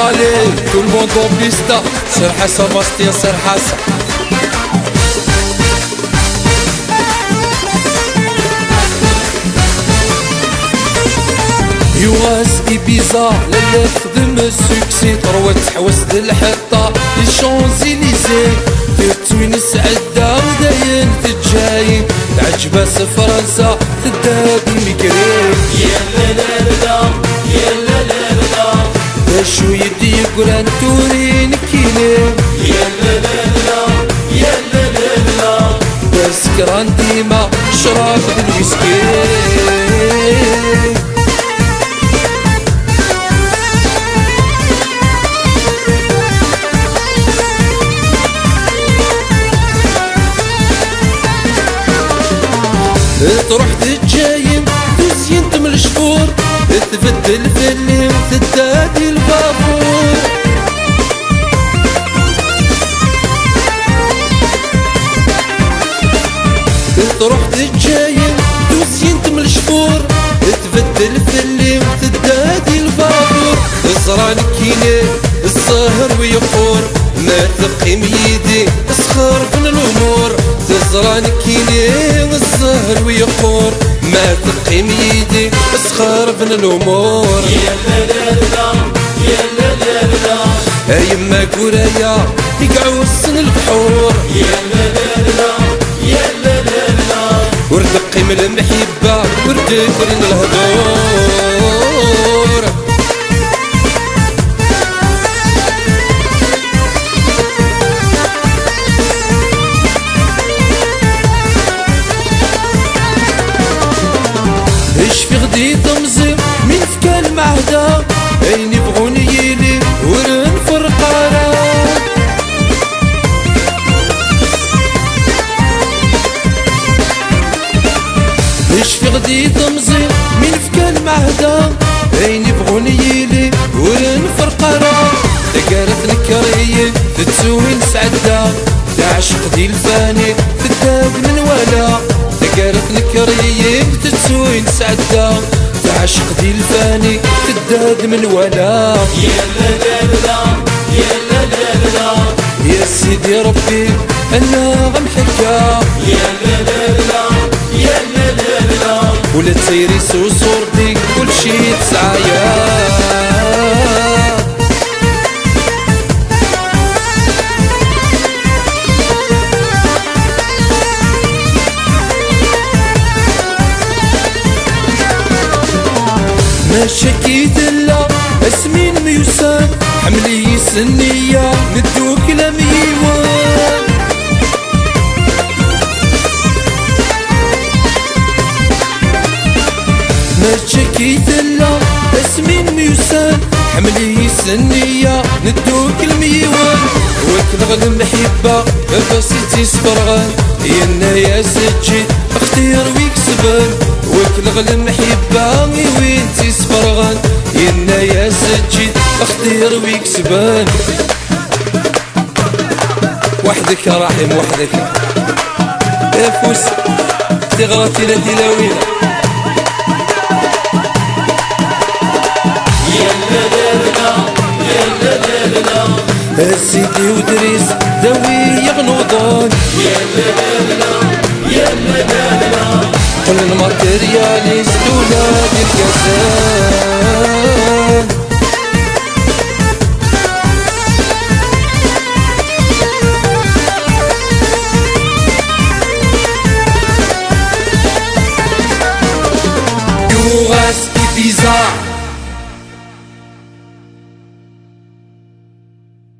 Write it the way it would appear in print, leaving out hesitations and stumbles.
Allez, tout le monde en pista. Sir Hassan Mastia, Sir Hassan. يواس إبيزا لالا خدم السوكسي تروى تحوس الحطة لي شونزيليزي تتوين السعدة وداين تتجاين تعجبها فرنسا تداد الميكرين يا لا لا لا يا لا لا لا باشو يدي قران تورين كيلي يا لا لا لا يا لا لا لا بس كران ديما شراب الويسكي تروح تتجايم تزين تمل شهور تبدل فيلم تدادي البابور تروح تتجايم تزين تمل شهور تبدل فيلم تدادي البابور الزران كيني السهر ويقور ما تقيم يدي اسخر من الامور تزران كيني الزهر ويقور ما تقيم يدي اسخر من الامور يا لا لا لا يا لا لا لا يما قرايا يقعوا السن البحور يا لا لا لا يا لا لا لا وردقي من المحبة وردك من الهدور في غدي تمزي من فكا المعهدة اين يبغون يلي ورن فرقارا في غدي تمزي من فكا المعهدة اين يبغون يلي ورن فرقارا تقارت نكرية تتسوين سعدة تعشق دي الفاني تداد من ولا تقارت نكرية تتسوين سعدة تعشق دي الفاني تداد من ولا يا لا لا لا يا لا لا لا يا سيدي ربي انا غمحكا يا لا لا لا يا لا لا لا ولا تسيري صورتي كل شي تسعايا ما شكيت الا اسمين ميوسان حملي سنية ندوك لميوان ما شكيت الا اسمين ميوسان حملي سنية ندوك الميوان وكنغل المحبة بسيتي سفرغان ينا يا سجي اختير ويكسبان وكنغل المحبة وين تسفرغان ينا يا سجي اختير ويكسبان وحدك يا رحيم وحدك يا فوس تغرتي لدلاوينا يا لا لا لا يا لا لا لا سيدي ودريس ذوي يغنوضون يا لا لا لا يا لا لا لا كل الماترياليست ولاد الكساد